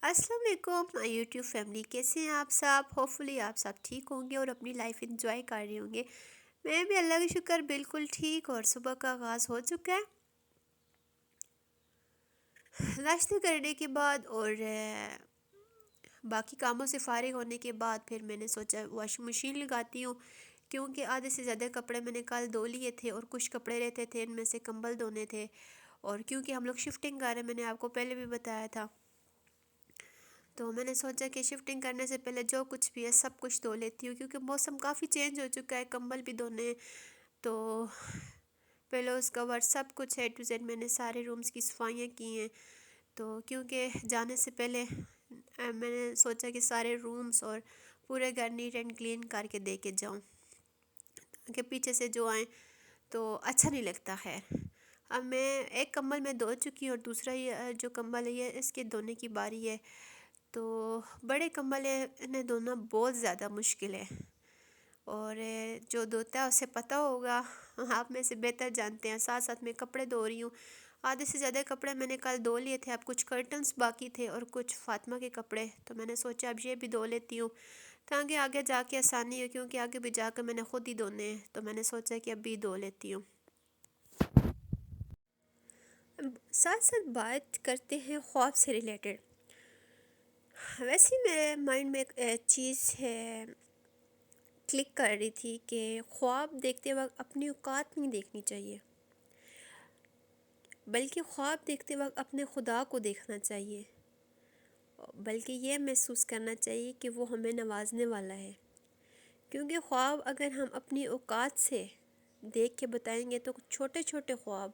السلام علیکم YouTube family, کیسے ہیں آپ سب؟ ہوپفلی آپ سب ٹھیک ہوں گے اور اپنی لائف انجوائے کر رہے ہوں گے۔ میں بھی اللہ کا شکر بالکل ٹھیک، اور صبح کا آغاز ہو چکا ہے ناشتہ کرنے کے بعد، اور باقی کاموں سے فارغ ہونے کے بعد پھر میں نے سوچا واشنگ مشین لگاتی ہوں، کیونکہ آدھے سے زیادہ کپڑے میں نے کل دھو لیے تھے اور کچھ کپڑے رہتے تھے، ان میں سے کمبل دھونے تھے، اور کیونکہ ہم لوگ شفٹنگ کر رہے ہیں، میں نے آپ کو پہلے بھی بتایا تھا، تو میں نے سوچا کہ شفٹنگ کرنے سے پہلے جو کچھ بھی ہے سب کچھ دھو لیتی ہوں، کیونکہ موسم کافی چینج ہو چکا ہے، کمبل بھی دھونے، تو پیلوز کور سب کچھ ہے ٹو زیڈ میں نے سارے رومز کی صفائیاں کی ہیں، تو کیونکہ جانے سے پہلے میں نے سوچا کہ سارے رومز اور پورے گھر نیٹ اینڈ کلین کر کے دے کے جاؤں، کہ پیچھے سے جو آئیں تو اچھا نہیں لگتا ہے۔ اب میں ایک کمبل میں دھو چکی ہوں، اور دوسرا یہ جو کمبل ہے یہ اس کے دھونے کی باری ہے، تو بڑے کمبل انہیں دھونا بہت زیادہ مشکل ہے، اور جو دھوتا ہے اسے پتہ ہوگا، آپ میں سے بہتر جانتے ہیں۔ ساتھ ساتھ میں کپڑے دھو رہی ہوں، آدھے سے زیادہ کپڑے میں نے کل دھو لیے تھے، اب کچھ کرٹنز باقی تھے اور کچھ فاطمہ کے کپڑے، تو میں نے سوچا اب یہ بھی دھو لیتی ہوں تاکہ آگے جا کے آسانی ہو، کیونکہ آگے بھی جا کے میں نے خود ہی دھونے ہیں، تو میں نے سوچا کہ اب بھی دھو لیتی ہوں۔ ساتھ ساتھ بات کرتے ہیں خواب سے ریلیٹڈ۔ ویسے ہی میرے مائنڈ میں ایک چیز ہے کلک کر رہی تھی کہ خواب دیکھتے وقت اپنی اوقات نہیں دیکھنی چاہیے، بلکہ خواب دیکھتے وقت اپنے خدا کو دیکھنا چاہیے، بلکہ یہ محسوس کرنا چاہیے کہ وہ ہمیں نوازنے والا ہے، کیونکہ خواب اگر ہم اپنی اوقات سے دیکھ کے بتائیں گے تو چھوٹے چھوٹے خواب،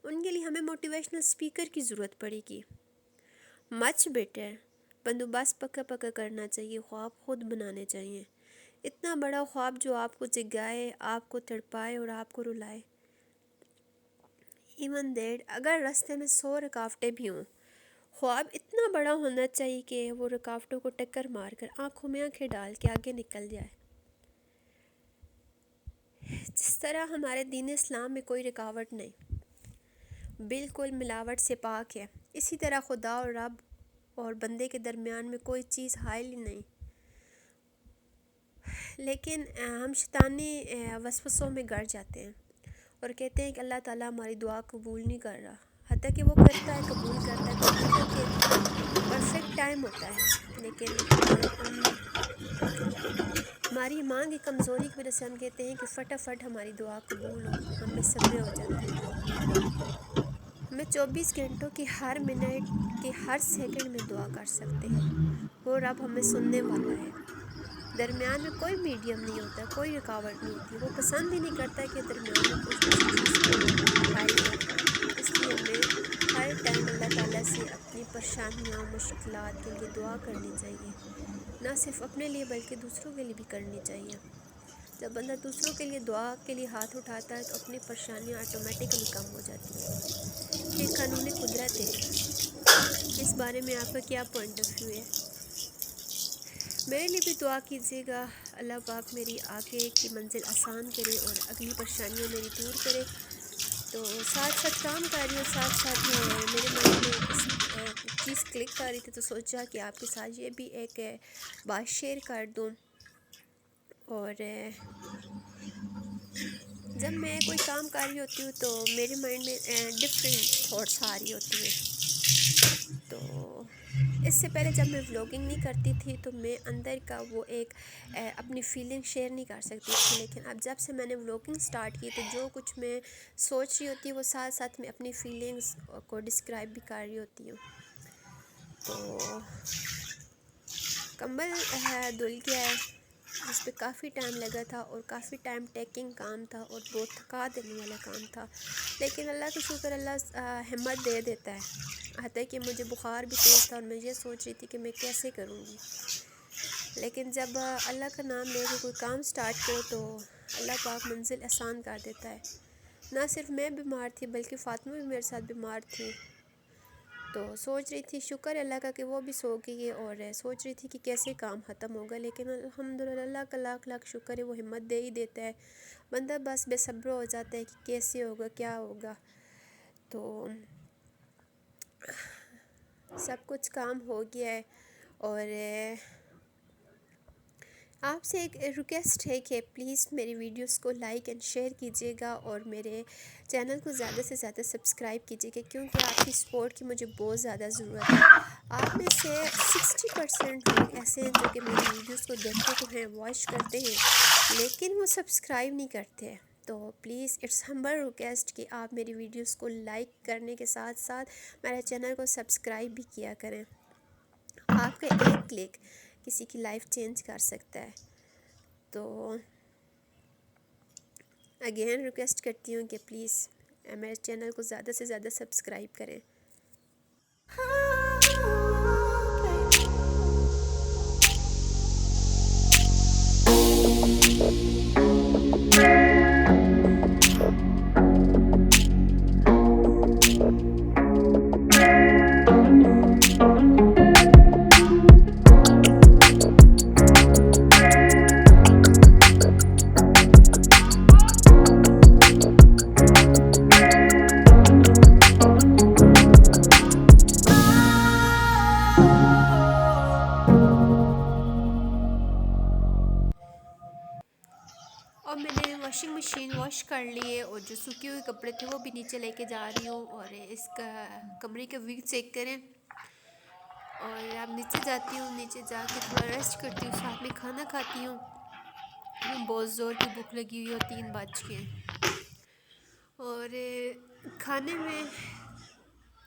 ان کے لیے ہمیں موٹیویشنل سپیکر کی ضرورت پڑے گی۔ مچ بیٹر بندوبست پکا پکا کرنا چاہیے، خواب خود بنانے چاہیے۔ اتنا بڑا خواب جو آپ کو جگائے، آپ کو تڑپائے اور آپ کو رلائے، ایون دیٹ اگر راستے میں 100 رکاوٹیں بھی ہوں، خواب اتنا بڑا ہونا چاہیے کہ وہ رکاوٹوں کو ٹکر مار کر آنکھوں میں آنکھیں ڈال کے آگے نکل جائے۔ جس طرح ہمارے دین اسلام میں کوئی رکاوٹ نہیں، بالکل ملاوٹ سے پاک ہے، اسی طرح خدا اور رب اور بندے کے درمیان میں کوئی چیز حائل ہی نہیں، لیکن ہم شیطانی وسوسوں میں گڑ جاتے ہیں اور کہتے ہیں کہ اللہ تعالیٰ ہماری دعا قبول نہیں کر رہا، حتیٰ کہ وہ کرتا ہے، قبول کرتا ہے، تو حتیٰ کہ پرفیکٹ ٹائم ہوتا ہے، لیکن ہماری ایمان کی کمزوری کی وجہ سے ہم کہتے ہیں کہ فٹافٹ ہماری دعا قبول ہو، ہم بے صبرے ہو جاتے ہیں۔ ہمیں 24 گھنٹوں کی ہر منٹ کے ہر سیکنڈ میں دعا کر سکتے ہیں، وہ رب ہمیں سننے والا ہے۔ درمیان میں کوئی میڈیم نہیں ہوتا، کوئی رکاوٹ نہیں ہوتی، وہ پسند ہی نہیں کرتا کہ درمیان میں کچھ اس چیز کو حائل کرے، اس لیے ہمیں ہر ٹائم اللہ تعالیٰ سے اپنی پریشانیاں مشکلات کے لیے دعا کرنی چاہیے، نہ صرف اپنے لیے بلکہ دوسروں کے لیے بھی کرنی چاہیے۔ جب بندہ دوسروں کے لیے دعا کے لیے ہاتھ اٹھاتا ہے تو اپنی پریشانیاں آٹومیٹکلی کم ہو جاتی ہیں، یہ قانون قدرت ہے۔ اس بارے میں آپ کا کیا پوائنٹ آف ویو ہے؟ میرے لیے بھی دعا کیجیے گا، اللہ پاک میری آگے کی منزل آسان کرے اور اگلی پریشانیاں میری دور کرے۔ تو ساتھ ساتھ کام کر رہی ہوں، ساتھ ساتھ میرے مائنڈ میں ایک چیز کلک کر رہی تھی، تو سوچا کہ آپ کے ساتھ یہ بھی ایک بات شیئر کر دوں۔ اور جب میں کوئی کام کر رہی ہوتی ہوں تو میرے مائنڈ میں ڈفرینٹ تھاٹس آ رہی ہوتی ہیں، تو اس سے پہلے جب میں ولاگنگ نہیں کرتی تھی تو میں اندر کا وہ ایک اپنی فیلنگ شیئر نہیں کر سکتی تھی، لیکن اب جب سے میں نے ولاگنگ سٹارٹ کی تو جو کچھ میں سوچ رہی ہوتی ہے وہ ساتھ ساتھ میں اپنی فیلنگز کو ڈسکرائب بھی کر رہی ہوتی ہوں۔ تو کمبل دھل گیا ہے، جس پہ کافی ٹائم لگا تھا اور کافی ٹائم ٹیکنگ کام تھا اور بہت تھکا دینے والا کام تھا، لیکن اللہ کا شکر، اللہ ہمت دے دیتا ہے، حتیٰ کہ مجھے بخار بھی تیز تھا اور میں یہ سوچ رہی تھی کہ میں کیسے کروں گی، لیکن جب اللہ کا نام لے کے کوئی کام سٹارٹ کرو تو اللہ پاک منزل آسان کر دیتا ہے۔ نہ صرف میں بیمار تھی بلکہ فاطمہ بھی میرے ساتھ بیمار تھی، تو سوچ رہی تھی شکر اللہ کا کہ وہ بھی سو گئی ہے، اور سوچ رہی تھی کہ کیسے کام ختم ہوگا، لیکن الحمدللہ اللہ کا لاکھ لاکھ شکر ہے، وہ ہمت دے ہی دیتا ہے، بندہ بس بے صبر ہو جاتا ہے کہ کیسے ہوگا، کیا ہوگا۔ تو سب کچھ کام ہو گیا ہے، اور آپ سے ایک ریکویسٹ ہے کہ پلیز میری ویڈیوز کو لائک اینڈ شیئر کیجیے گا، اور میرے چینل کو زیادہ سے زیادہ سبسکرائب کیجیے گا، کیونکہ آپ کی سپورٹ کی مجھے بہت زیادہ ضرورت ہے۔ آپ میں سے 60% لوگ ایسے ہیں جو کہ میری ویڈیوز کو دیکھتے تو ہیں، واچ کرتے ہیں، لیکن وہ سبسکرائب نہیں کرتے۔ تو پلیز اٹس ہمبل ریکویسٹ کہ آپ میری ویڈیوز کو لائک کرنے کے ساتھ ساتھ میرے چینل کو سبسکرائب بھی کیا کریں۔ آپ کا ایک کلک کسی کی لائف چینج کر سکتا ہے۔ تو اگین ریکویسٹ کرتی ہوں کہ پلیز میرے چینل کو زیادہ سے زیادہ سبسکرائب کریں۔ اور میں نے واشنگ مشین واش کر لیے، اور جو سوکھے ہوئے کپڑے تھے وہ بھی نیچے لے کے جا رہی ہوں، اور اس کا کمرے کا ویو چیک کریں۔ اور اب نیچے جاتی ہوں، نیچے جا کے تھوڑا ریسٹ کرتی ہوں، ساتھ میں کھانا کھاتی ہوں۔ بہت زور کی بھوک لگی ہوئی، اور 3 بج کے، اور کھانے میں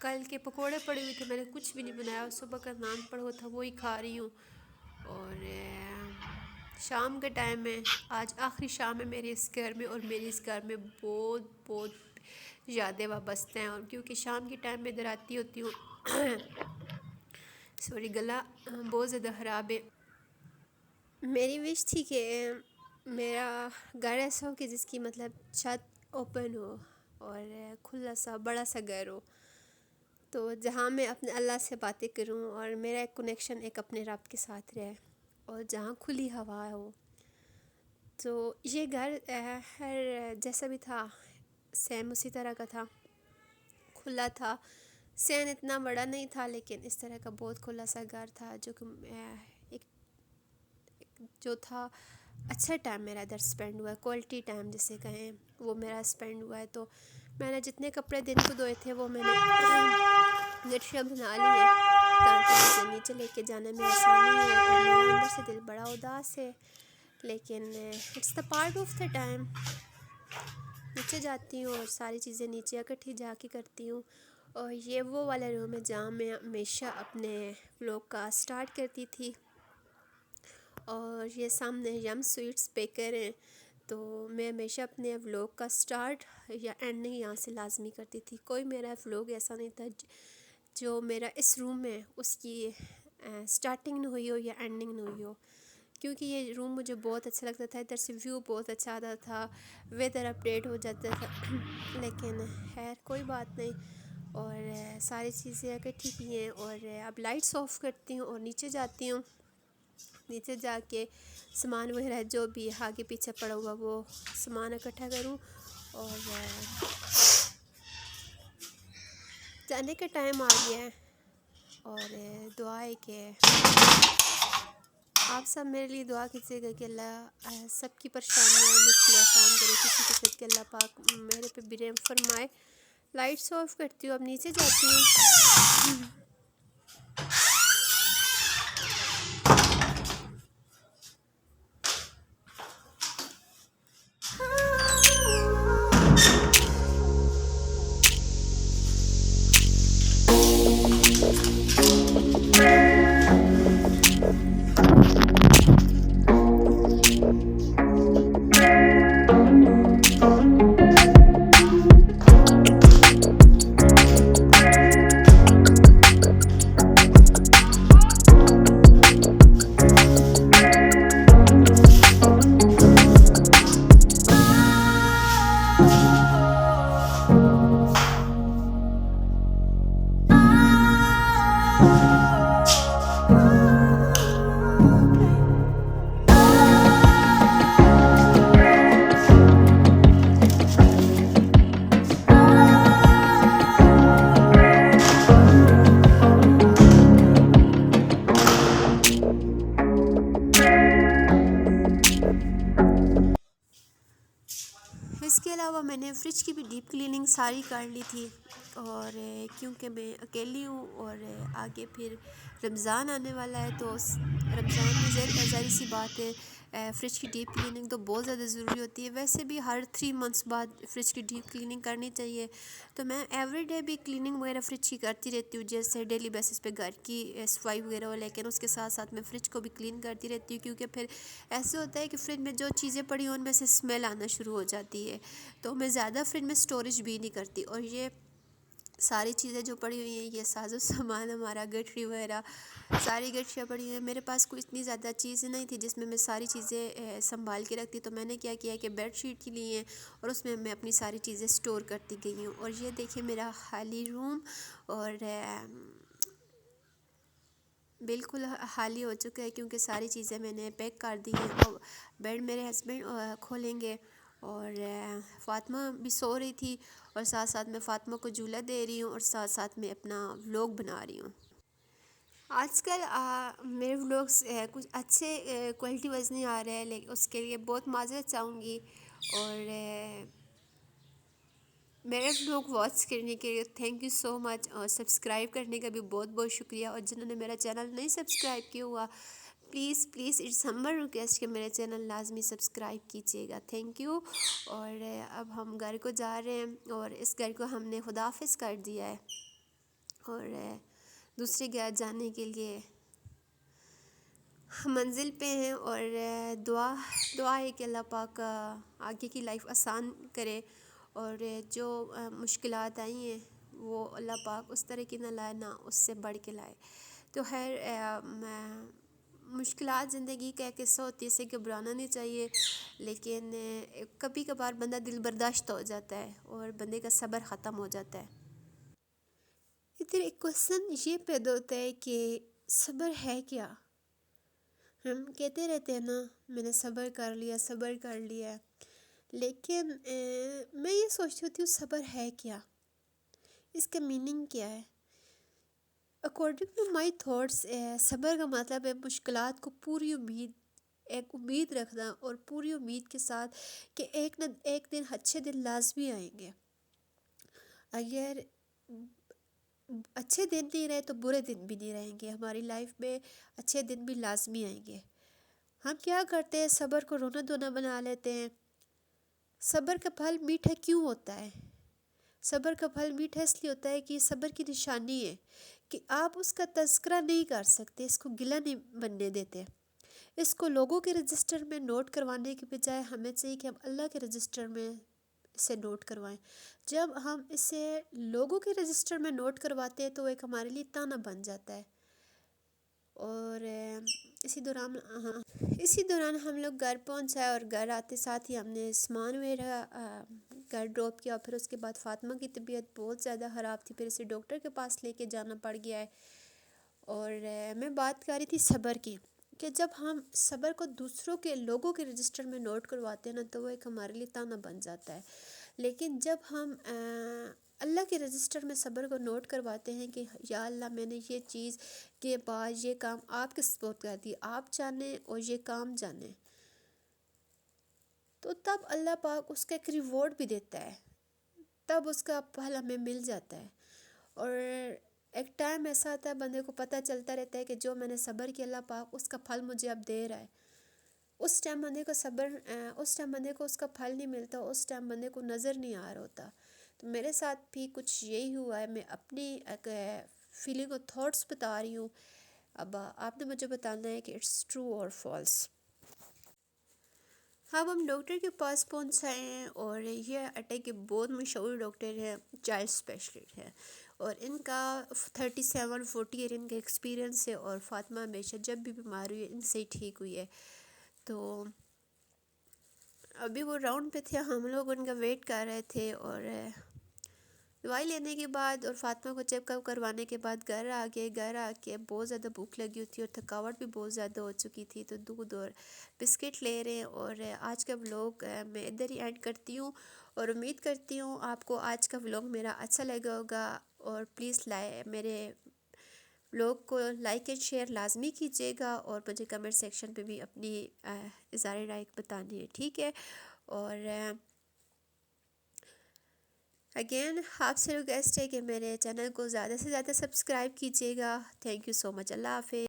کل کے پکوڑے پڑے ہوئے تھے، میں نے کچھ بھی نہیں بنایا، صبح کا نان پڑا ہوا تھا وہی کھا رہی ہوں۔ اور شام کے ٹائم میں آج آخری شام ہے میرے اس گھر میں، اور میری اس گھر میں بہت بہت یادیں وابستہ ہیں، اور کیونکہ شام کے ٹائم میں ادھر آتی ہوتی ہوں سوری گلا بہت زیادہ خراب ہے۔ میری وش تھی کہ میرا گھر ایسا ہو کہ جس کی مطلب چھت اوپن ہو، اور کھلا سا بڑا سا گھر ہو، تو جہاں میں اپنے اللہ سے باتیں کروں، اور میرا ایک کنیکشن ایک اپنے رب کے ساتھ رہے، اور جہاں کھلی ہوا ہو۔ تو یہ گھر ہر جیسا بھی تھا سیم اسی طرح کا تھا، کھلا تھا، سین اتنا بڑا نہیں تھا، لیکن اس طرح کا بہت کھلا سا گھر تھا، جو کہ جو تھا اچھا ٹائم میرا ادھر سپینڈ ہوا ہے، کوالٹی ٹائم جسے کہیں وہ میرا سپینڈ ہوا ہے۔ تو میں نے جتنے کپڑے دن کو دھوئے تھے وہ میں نے گٹھیاں بنا لی ہیں، تاکہ مجھے نیچے لے کے جانے میں آسانی ہو، اور میرا اندر سے دل بڑا اداس ہے، لیکن it's the part of the time. نیچے جاتی ہوں اور ساری چیزیں نیچے اکٹھی جا کے کرتی ہوں، اور یہ وہ والا روم ہے جہاں میں ہمیشہ اپنے ولاگ کا سٹارٹ کرتی تھی، اور یہ سامنے یم سویٹس بیکر ہیں، تو میں ہمیشہ اپنے ولاگ کا سٹارٹ یا اینڈنگ یہاں سے لازمی کرتی تھی۔ کوئی میرا ولاگ ایسا نہیں تھا جو میرا اس روم میں اس کی سٹارٹنگ نہ ہوئی ہو یا اینڈنگ نہ ہوئی ہو، کیونکہ یہ روم مجھے بہت اچھا لگتا تھا، ادھر سے ویو بہت اچھا آتا تھا، ویدر اپڈیٹ ہو جاتا تھا، لیکن خیر کوئی بات نہیں، اور ساری چیزیں اکٹھی کی ہیں، اور اب لائٹس آف کرتی ہوں اور نیچے جاتی ہوں۔ نیچے جا کے سامان وغیرہ جو بھی آگے پیچھے پڑا ہوا وہ سامان اکٹھا کروں، اور جانے کا ٹائم آ گیا ہے، اور دعا ہے کہ آپ سب میرے لیے دعا کیجیے گا کہ اللہ سب کی پریشانیاں مشکل آسان کرے، کسی کے ساتھ کہ اللہ پاک میرے پہ بھی رحم فرمائے۔ لائٹس آف کرتی ہوں، اب نیچے جاتی ہوں۔ میں نے فریج کی بھی ڈیپ کلیننگ ساری کر لی تھی، اور کیونکہ میں اکیلی ہوں اور آگے پھر رمضان آنے والا ہے، تو رمضان میں ظاہر سی بات ہے فریج کی ڈیپ کلیننگ تو بہت زیادہ ضروری ہوتی ہے۔ ویسے بھی ہر 3 منتھس بعد فریج کی ڈیپ کلیننگ کرنی چاہیے، تو میں ایوری ڈے بھی کلیننگ وغیرہ فریج کی کرتی رہتی ہوں، جیسے ڈیلی بیسس پہ گھر کی صفائی وغیرہ ہو، لیکن اس کے ساتھ ساتھ میں فریج کو بھی کلین کرتی رہتی ہوں، کیونکہ پھر ایسے ہوتا ہے کہ فریج میں جو چیزیں پڑی ہیں ان میں سے اسمیل آنا شروع ہو جاتی ہے، تو میں زیادہ فریج میں اسٹوریج بھی نہیں کرتی۔ اور یہ ساری چیزیں جو پڑی ہوئی ہیں، یہ ساز و سامان ہمارا گٹھری وغیرہ ساری گٹھریاں پڑی ہوئی ہیں، میرے پاس کوئی اتنی زیادہ چیزیں نہیں تھی جس میں میں ساری چیزیں سنبھال کے رکھتی، تو میں نے کیا کیا کہ بیڈ شیٹ لی ہیں اور اس میں اپنی ساری چیزیں سٹور کرتی گئی ہوں۔ اور یہ دیکھیں میرا خالی روم، اور بالکل خالی ہو چکا ہے کیونکہ ساری چیزیں میں نے پیک کر دی ہیں، اور بیڈ میرے ہسبینڈ کھولیں گے، اور فاطمہ بھی سو رہی تھی، اور ساتھ ساتھ میں فاطمہ کو جھولا دے رہی ہوں، اور ساتھ ساتھ میں اپنا ولاگ بنا رہی ہوں۔ آج کل میرے ولاگس کچھ اچھے کوالٹی وائز نہیں آ رہے ہیں، لیکن اس کے لیے بہت معذرت چاہوں گی، اور میرے ولاگ واچ کرنے کے لیے تھینک یو سو مچ، اور سبسکرائب کرنے کا بھی بہت بہت شکریہ، اور جنہوں نے میرا چینل نہیں سبسکرائب کیا ہوا please please it's humble request کہ میرے چینل لازمی سبسکرائب کیجیے گا، تھینک یو۔ اور اب ہم گھر کو جا رہے ہیں، اور اس گھر کو ہم نے خدا حافظ کر دیا ہے، اور دوسرے گھر جانے کے لیے منزل پہ ہیں، اور دعا ہے کہ اللہ پاک آگے کی لائف آسان کرے، اور جو مشکلات آئی ہیں وہ اللہ پاک اس طرح کی نہ لائے، نہ اس سے بڑھ کے لائے۔ تو خیر مشکلات زندگی کا ایک حصہ ہوتی ہے، اسے گھبرانا نہیں چاہیے، لیکن کبھی کبھار بندہ دل برداشت ہو جاتا ہے اور بندے کا صبر ختم ہو جاتا ہے۔ ادھر ایک کویسچن یہ پیدا ہوتا ہے کہ صبر ہے کیا؟ ہم کہتے رہتے ہیں نا میں نے صبر کر لیا، لیکن میں یہ سوچتی ہوتی ہوں صبر ہے کیا، اس کا میننگ کیا ہے؟ اکارڈنگ ٹو مائی تھاٹس صبر کا مطلب ہے مشکلات کو پوری امید رکھنا، اور پوری امید کے ساتھ کہ ایک نہ ایک دن اچھے دن لازمی آئیں گے۔ اگر اچھے دن نہیں رہے تو برے دن بھی نہیں رہیں گے، ہماری لائف میں اچھے دن بھی لازمی آئیں گے۔ ہم کیا کرتے ہیں، صبر کو رونا دھونا بنا لیتے ہیں۔ صبر کا پھل میٹھا کیوں ہوتا ہے؟ صبر کا پھل میٹھا اس لیے ہوتا ہے کہ صبر کی نشانی ہے کہ آپ اس کا تذکرہ نہیں کر سکتے، اس کو گلہ نہیں بننے دیتے۔ اس کو لوگوں کے رجسٹر میں نوٹ کروانے کے بجائے ہمیں چاہیے کہ ہم اللہ کے رجسٹر میں اسے نوٹ کروائیں۔ جب ہم اسے لوگوں کے رجسٹر میں نوٹ کرواتے ہیں تو وہ ایک ہمارے لیے تانا بن جاتا ہے، اور اسی دوران ہم لوگ گھر پہنچائے، اور گھر آتے ساتھ ہی ہم نے سامان وغیرہ گھر ڈراپ کیا، پھر اس کے بعد فاطمہ کی طبیعت بہت زیادہ خراب تھی، پھر اسے ڈاکٹر کے پاس لے کے جانا پڑ گیا ہے۔ اور میں بات کر رہی تھی صبر کی، کہ جب ہم صبر کو دوسروں کے لوگوں کے رجسٹر میں نوٹ کرواتے ہیں نا تو وہ ایک ہمارے لیے تانا بن جاتا ہے، لیکن جب ہم اللہ کے رجسٹر میں صبر کو نوٹ کرواتے ہیں کہ یا اللہ میں نے یہ چیز کے بعد یہ کام آپ کے سپورٹ کر دی، آپ جانیں اور یہ کام جانیں، تو تب اللہ پاک اس کا ایک ریوارڈ بھی دیتا ہے، تب اس کا پھل ہمیں مل جاتا ہے۔ اور ایک ٹائم ایسا آتا ہے بندے کو پتہ چلتا رہتا ہے کہ جو میں نے صبر کیا اللہ پاک اس کا پھل مجھے اب دے رہا ہے۔ اس ٹائم بندے کو اس کا پھل نہیں ملتا، اس ٹائم بندے کو نظر نہیں آ رہا ہوتا۔ تو میرے ساتھ بھی کچھ یہی ہوا ہے، میں اپنی فیلنگ اور تھاٹس بتا رہی ہوں، اب آپ نے مجھے بتانا ہے کہ اٹس ٹرو اور فالس۔ اب ہم ڈاکٹر کے پاس پہنچائے ہیں، اور یہ اٹیک کے بہت مشہور ڈاکٹر ہیں، چائلڈ اسپیشلسٹ ہیں، اور ان کا 37-40 ایئر ان کا ایکسپیرینس ہے، اور فاطمہ ہمیشہ جب بھی بیمار ہوئی ہے ان سے ہی ٹھیک ہوئی ہے۔ تو ابھی وہ راؤنڈ پہ تھے، ہم لوگ ان کا ویٹ کر رہے تھے، اور دوائی لینے کے بعد اور فاطمہ کو چیک اپ کروانے کے بعد گھر آ کے بہت زیادہ بھوک لگی ہوئی تھی، اور تھکاوٹ بھی بہت زیادہ ہو چکی تھی، تو دودھ اور بسکٹ لے رہے ہیں۔ اور آج کا ولاگ میں ادھر ہی اینڈ کرتی ہوں، اور امید کرتی ہوں آپ کو آج کا ولاگ میرا اچھا لگا ہوگا، اور پلیز میرے ولاگ کو لائک اینڈ شیئر لازمی کیجیے گا، اور مجھے کمنٹ سیکشن پہ بھی اپنی اظہار رائے بتانی ہے، ٹھیک ہے؟ اور اگین آپ سے ریکویسٹ ہے کہ میرے چینل کو زیادہ سے زیادہ سبسکرائب کیجیے گا. تھینک یو سو مچ. اللہ حافظ.